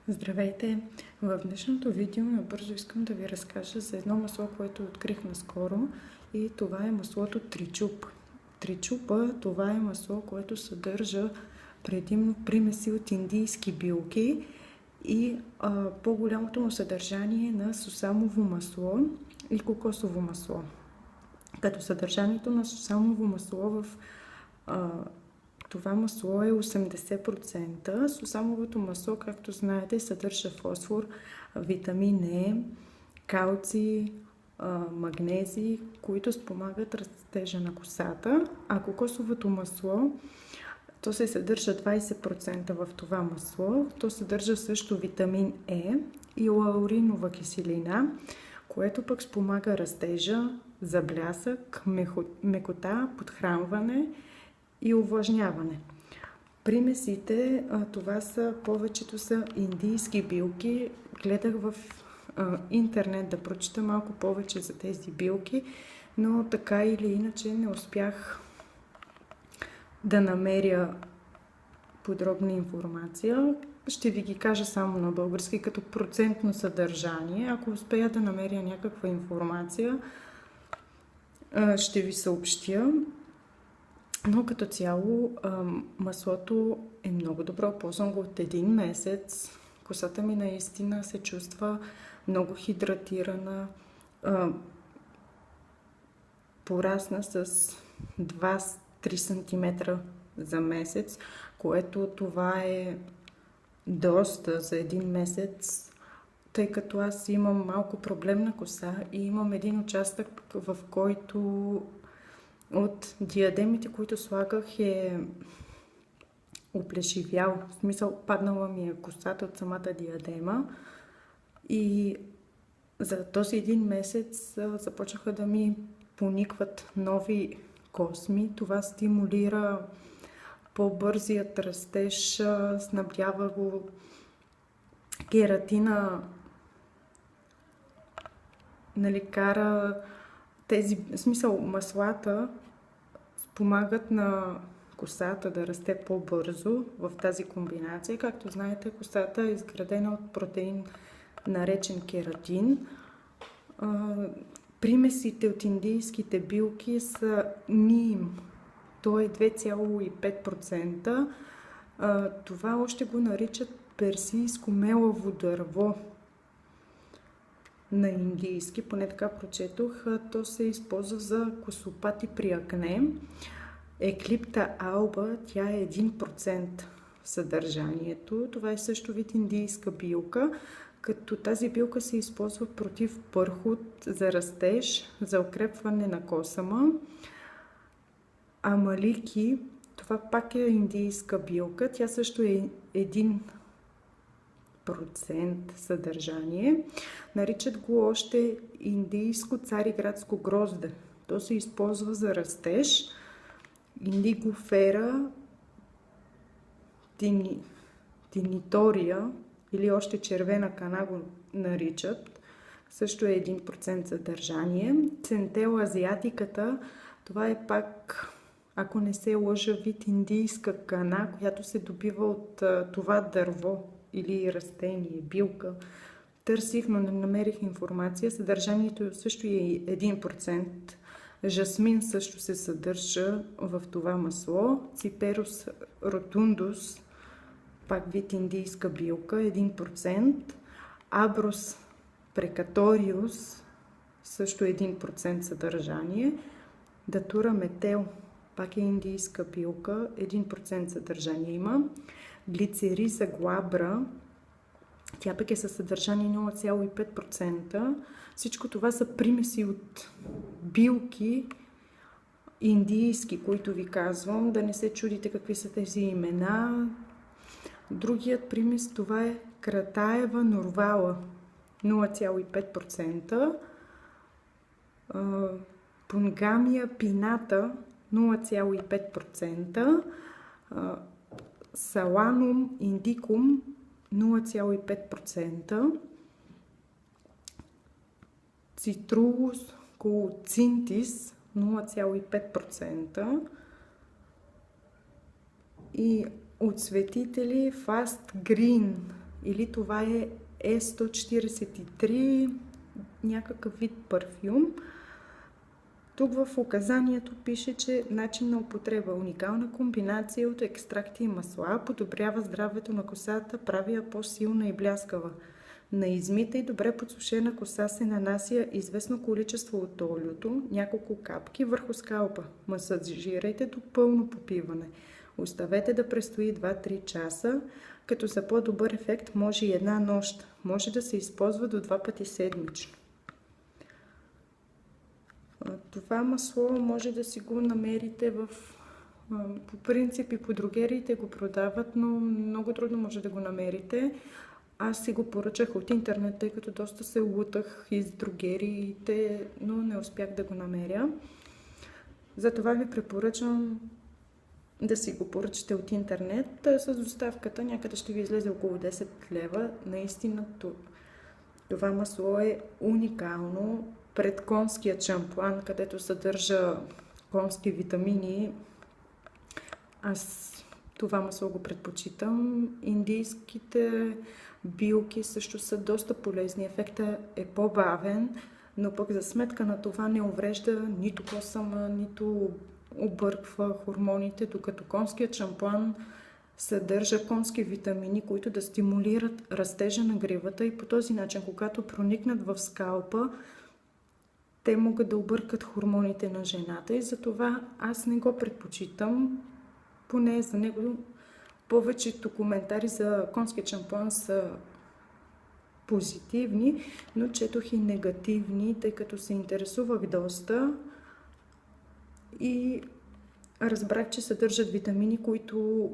Здравейте! В днешното видео набързо искам да ви разкажа за едно масло, което открих наскоро, и това е маслото Тричуп. Тричупа, това е масло, което съдържа предимно примеси от индийски билки и по-голямото му съдържание на сусамово масло и кокосово масло. Като съдържанието на сусамово масло в това масло е 80%. Сусамовото масло, както знаете, съдържа фосфор, витамин Е, калций, магнезий, които спомагат растежа на косата. А кокосовото масло, то се съдържа 20% в това масло. То съдържа също витамин Е и лауринова киселина, което пък спомага растежа, за блясък, мекота, подхранване и увлажняване. Примесите, това повечето са индийски билки. Гледах в интернет да прочета малко повече за тези билки, но така или иначе не успях да намеря подробна информация. Ще ви ги кажа само на български като процентно съдържание. Ако успея да намеря някаква информация, ще ви съобщя. Но като цяло маслото е много добро. Ползвам го от един месец. Косата ми наистина се чувства много хидратирана. Порасна с 2-3 см за месец, което това е доста за един месец, тъй като аз имам малко проблемна коса и имам един участък, в който от диадемите, които слагах, е оплешивял. В смисъл, паднала ми е косата от самата диадема. И за този един месец започнаха да ми поникват нови косми. Това стимулира по-бързият растеж, снабдява го кератина, кара тези, в смисъл, маслата помагат на косата да расте по-бързо в тази комбинация. Както знаете, косата е изградена от протеин, наречен кератин. Примесите от индийските билки са ним. То е 2,5%. Това още го наричат персийско мелаво дърво на индийски, поне така прочетох. То се използва за косопати при акне. Еклипта алба, тя е 1% в съдържанието. Това е също вид индийска билка, като тази билка се използва против пърхот, за растеж, за укрепване на косама. Амалики, това пак е индийска билка. Тя също е 1% съдържание. Наричат го още индийско цариградско грозде. То се използва за растеж. Индигофера тинитория или още червена кана го наричат. Също е 1% съдържание. Центела азиатиката, това е пак, ако не се лъжа, вид индийска кана, която се добива от това дърво или растение, билка. Търсих, но не намерих информация. Съдържанието също е 1%. Жасмин също се съдържа в това масло. Циперус ротундус, пак вид индийска билка, 1%. Аброс прекаториус, също 1% съдържание. Датура метел, пак е индийска билка, 1% съдържание има. Глицериза глабра, тя пък е със съдържание 0,5%. Всичко това са примеси от билки индийски, които ви казвам. Да не се чудите какви са тези имена. Другият примес, това е кратаева норвала, 0,5%. Пунгамия пината, 0,5%. Саланум индикум, 0,5%. Цитрулус колоцинтис, 0,5%. И отцветители Fast Green, или това е E143, някакъв вид парфюм. Тук в указанието пише, че начин на употреба: уникална комбинация от екстракти и масла, подобрява здравето на косата, прави я по-силна и бляскава. На измита и добре подсушена коса се нанася известно количество от олиото, няколко капки върху скалпа. Масажирайте до пълно попиване. Оставете да престои 2-3 часа, като за по-добър ефект може и една нощ. Може да се използва до 2 пъти седмично. Това масло може да си го намерите по принцип и по дрогериите го продават, но много трудно може да го намерите. Аз си го поръчах от интернет, тъй като доста се лутах из дрогериите, но не успях да го намеря. Затова ви препоръчвам да си го поръчате от интернет. С доставката някъде ще ви излезе около 10 лева. Наистина това масло е уникално. Пред конският шампуан, където съдържа конски витамини, аз това масло го предпочитам. Индийските билки също са доста полезни. Ефектът е по-бавен, но пък за сметка на това не уврежда нито косама, нито обърква хормоните, докато конският шампуан съдържа конски витамини, които да стимулират растежа на гривата и по този начин, когато проникнат в скалпа, те могат да объркат хормоните на жената и затова аз не го предпочитам. Поне за него повечето коментари за конския шампуан са позитивни, но четох и негативни, тъй като се интересувах доста и разбрах, че съдържат витамини, които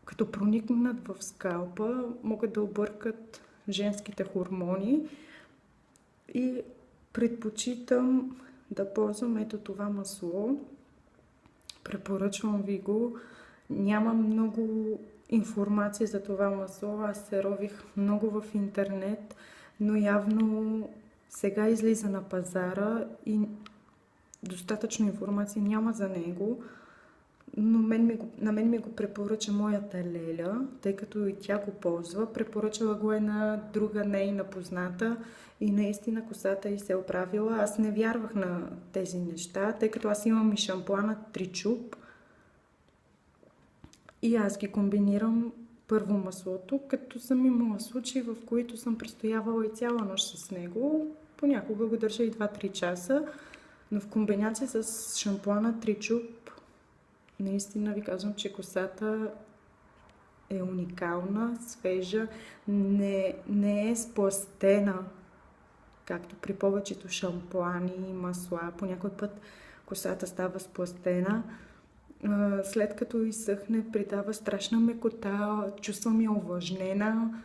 като проникнат в скалпа могат да объркат женските хормони и предпочитам да ползвам ето това масло. Препоръчвам ви го. Нямам много информация за това масло. Аз се рових много в интернет, но явно сега излиза на пазара и достатъчно информация няма за него. Но на мен ми го препоръча моята Леля, тъй като и тя го ползва. Препоръчала го е на друга нейна позната и наистина косата й се оправила. Аз не вярвах на тези неща, тъй като аз имам и шампуана Тричуп и аз ги комбинирам първо маслото, като съм имала случаи, в които съм престоявала и цяла нощ с него. Понякога го държа и 2-3 часа, но в комбинация с шампуана Тричуп наистина ви казвам, че косата е уникална, свежа, не е сплъстена, както при повечето шампуани и масла. По някой път косата става сплъстена. След като изсъхне, придава страшна мекота, чувствам я увлажнена,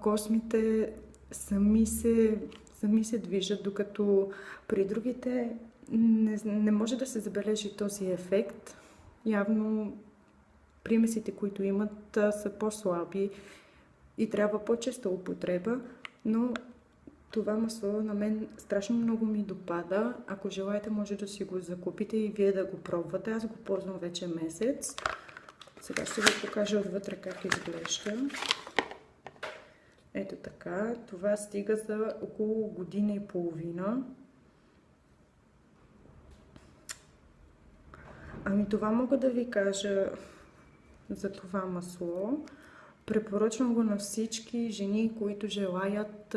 космите сами се движат, докато при другите не може да се забележи този ефект. Явно примесите, които имат, са по-слаби и трябва по-честа употреба, но това масло на мен страшно много ми допада. Ако желаете, може да си го закупите и вие да го пробвате. Аз го ползвам вече месец. Сега ще ви покажа отвътре как изглежда. Ето така. Това стига за около година и половина. Ами това мога да ви кажа за това масло. Препоръчвам го на всички жени, които желаят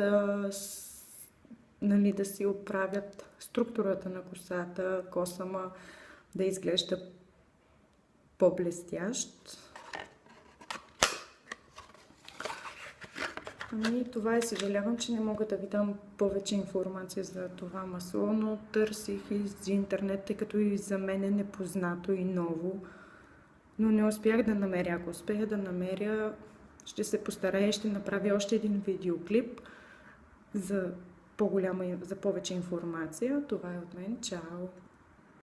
да си оправят структурата на косата, косама да изглежда по-блестящ. Ами това е, съжалявам, че не мога да ви дам повече информация за това масло, но търсих из интернет, тъй като и за мен е непознато и ново, но не успях да намеря. Ако успея да намеря, ще се постарая и ще направя още един видеоклип за повече информация. Това е от мен. Чао!